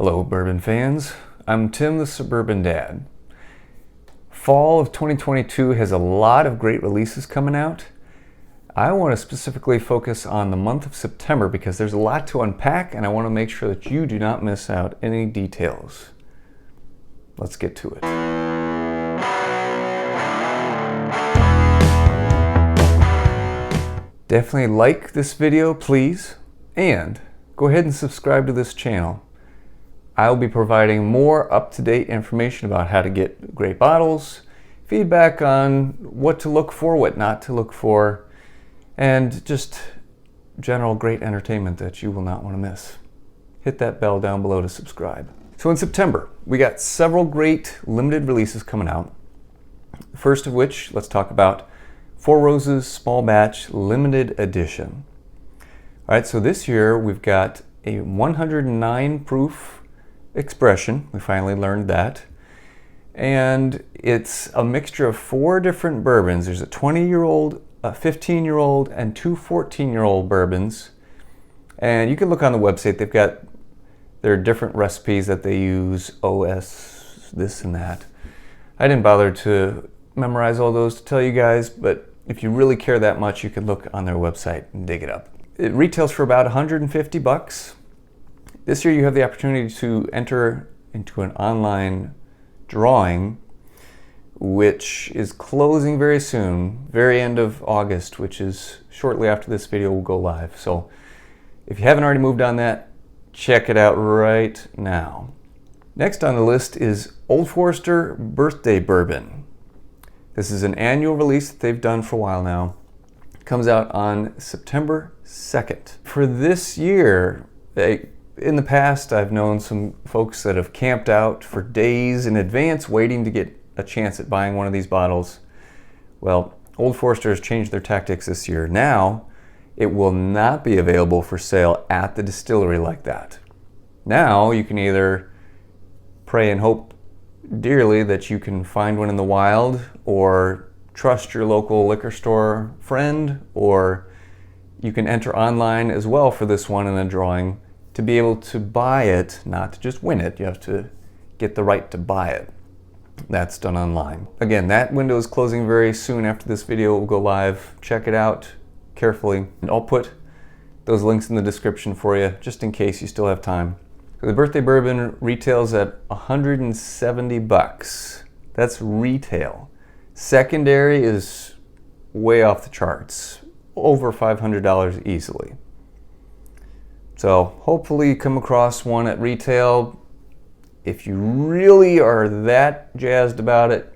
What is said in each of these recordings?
Hello, bourbon fans. I'm Tim, the Suburban Dad. Fall of 2022 has a lot of great releases coming out. I want to specifically focus on the month of September because there's a lot to unpack and I want to make sure that you do not miss out any details. Let's get to it. Definitely like this video, please, and go ahead and subscribe to this channel. I'll be providing more up-to-date information about how to get great bottles, feedback on what to look for, what not to look for, and just general great entertainment that you will not want to miss. Hit that bell down below to subscribe. So in September, we got several great limited releases coming out. First of which, let's talk about Four Roses Small Batch Limited Edition. All right, so this year we've got a 109 proof expression. We finally learned that. And it's a mixture of 4 different bourbons. There's a 20-year-old, a 15-year-old, and 2 14-year-old bourbons. And you can look on the website. They've got their different recipes that they use, OS, this and that. I didn't bother to memorize all those to tell you guys, but if you really care that much, you can look on their website and dig it up. It retails for about 150 bucks. This year you have the opportunity to enter into an online drawing, which is closing very soon, very end of August, which is shortly after this video will go live. So if you haven't already moved on that, check it out right now. Next on the list is Old Forester Birthday Bourbon. This is an annual release that they've done for a while now. It comes out on September 2nd. For this year, in the past, I've known some folks that have camped out for days in advance waiting to get a chance at buying one of these bottles. Well, Old Forester has changed their tactics this year. Now, it will not be available for sale at the distillery like that. Now, you can either pray and hope dearly that you can find one in the wild, or trust your local liquor store friend, or you can enter online as well for this one in a drawing to be able to buy it, not to just win it. You have to get the right to buy it. That's done online. Again, that window is closing very soon after this video will go live. Check it out carefully. And I'll put those links in the description for you, just in case you still have time. The birthday bourbon retails at 170 bucks. That's retail. Secondary is way off the charts, over $500 easily. So hopefully you come across one at retail. If you really are that jazzed about it,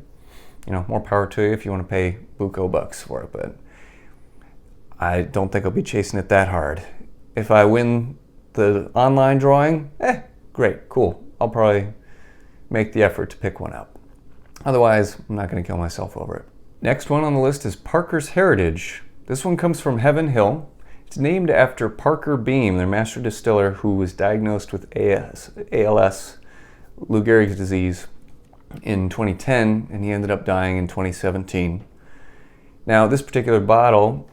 more power to you if you want to pay buco bucks for it, but I don't think I'll be chasing it that hard. If I win the online drawing, great, cool. I'll probably make the effort to pick one up. Otherwise, I'm not going to kill myself over it. Next one on the list is Parker's Heritage. This one comes from Heaven Hill. It's named after Parker Beam, their master distiller, who was diagnosed with ALS, Lou Gehrig's disease, in 2010, and he ended up dying in 2017. Now, this particular bottle,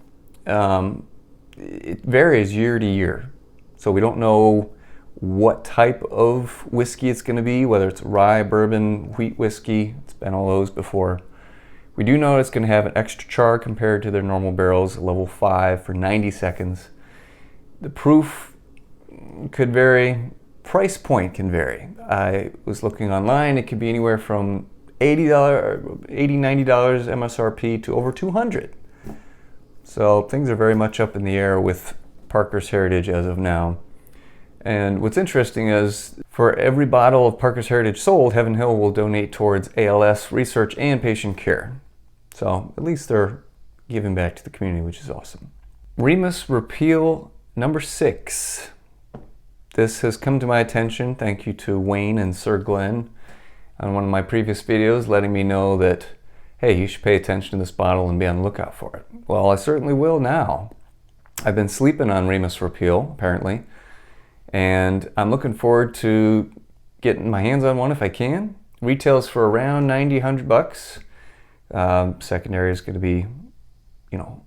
it varies year to year. So we don't know what type of whiskey it's going to be, whether it's rye, bourbon, wheat whiskey. It's been all those before. We do know it's going to have an extra char compared to their normal barrels, level 5 for 90 seconds. The proof could vary, price point can vary. I was looking online, it could be anywhere from $80, $90 MSRP to over $200. So things are very much up in the air with Parker's Heritage as of now. And what's interesting is for every bottle of Parker's Heritage sold, Heaven Hill will donate towards ALS research and patient care. So at least they're giving back to the community, which is awesome. Remus Repeal number 6. This has come to my attention, thank you to Wayne and Sir Glenn on one of my previous videos, letting me know that, hey, you should pay attention to this bottle and be on the lookout for it. Well, I certainly will now. I've been sleeping on Remus Repeal, apparently, and I'm looking forward to getting my hands on one if I can. Retails for around 90, 100 bucks. Secondary is going to be,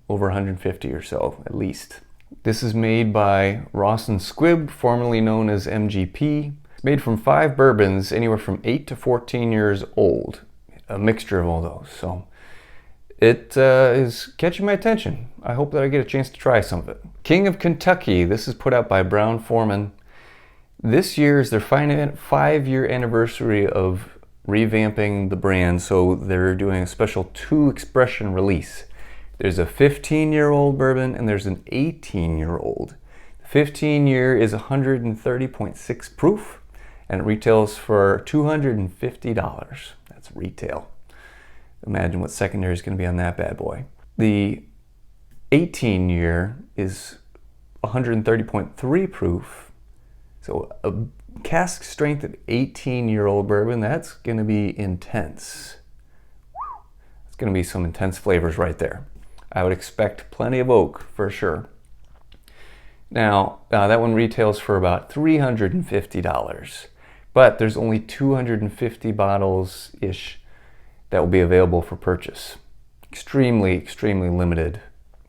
over 150 or so at least. This is made by Ross and Squibb, formerly known as MGP. It's made from 5 bourbons, anywhere from 8 to 14 years old. A mixture of all those. So it is catching my attention. I hope that I get a chance to try some of it. King of Kentucky. This is put out by Brown-Forman. This year is their 5-year anniversary of revamping the brand, so they're doing a special 2-expression release. There's a 15-year-old bourbon and there's an 18-year-old. The 15-year is 130.6 proof and it retails for $250. That's retail. Imagine what secondary is going to be on that bad boy. The 18-year is 130.3 proof. So a cask strength of 18-year-old bourbon, that's going to be intense. It's going to be some intense flavors right there. I would expect plenty of oak for sure. Now, that one retails for about $350, but there's only 250 bottles-ish that will be available for purchase. Extremely, extremely limited.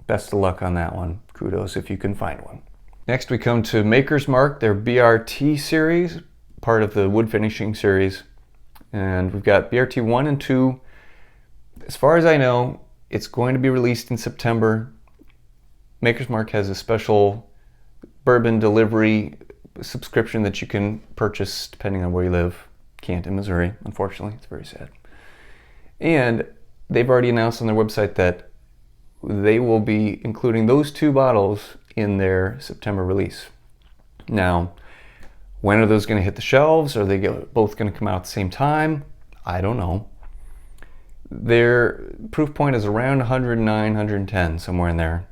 Best of luck on that one. Kudos if you can find one. Next we come to Maker's Mark, their BRT series, part of the wood finishing series. And we've got BRT 1 and 2. As far as I know, it's going to be released in September. Maker's Mark has a special bourbon delivery subscription that you can purchase depending on where you live. Can't in Missouri, unfortunately. It's very sad. And they've already announced on their website that they will be including those 2 bottles in their September release. Now, when are those going to hit the shelves? Are they both going to come out at the same time? I don't know. Their proof point is around 109, 110, somewhere in there.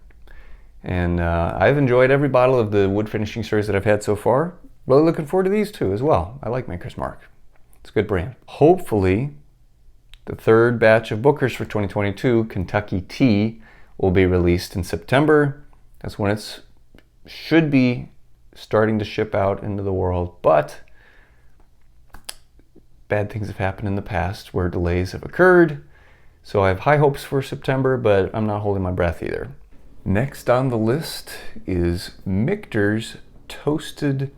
And I've enjoyed every bottle of the wood finishing series that I've had so far. Really looking forward to these 2 as well. I like Maker's Mark. It's a good brand. Hopefully, the 3rd batch of Bookers for 2022, Kentucky Tea, will be released in September. That's when it should be starting to ship out into the world, but bad things have happened in the past where delays have occurred. So I have high hopes for September, but I'm not holding my breath either. Next on the list is Michter's Toasted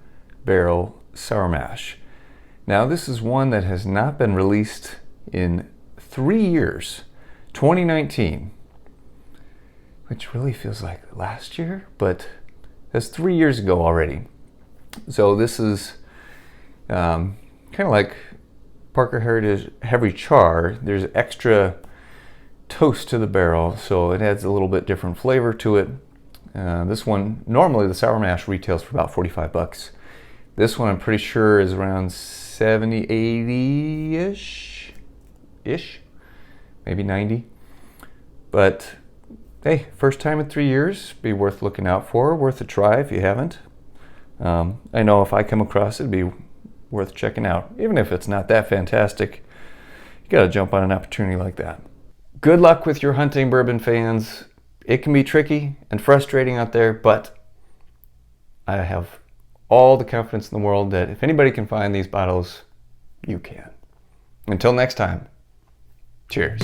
Barrel Sour Mash. Now this is one that has not been released in 3 years, 2019. Which really feels like last year, but that's 3 years ago already. So this is kind of like Parker Heritage Heavy Char. There's extra toast to the barrel, so it adds a little bit different flavor to it. This one, normally the sour mash retails for about $45. This one I'm pretty sure is around 70, 80-ish, maybe 90. But hey, first time in 3 years, be worth looking out for, worth a try if you haven't. I know if I come across it, it'd be worth checking out. Even if it's not that fantastic, you gotta jump on an opportunity like that. Good luck with your hunting bourbon fans. It can be tricky and frustrating out there, but I have all the confidence in the world that if anybody can find these bottles, you can. Until next time, cheers.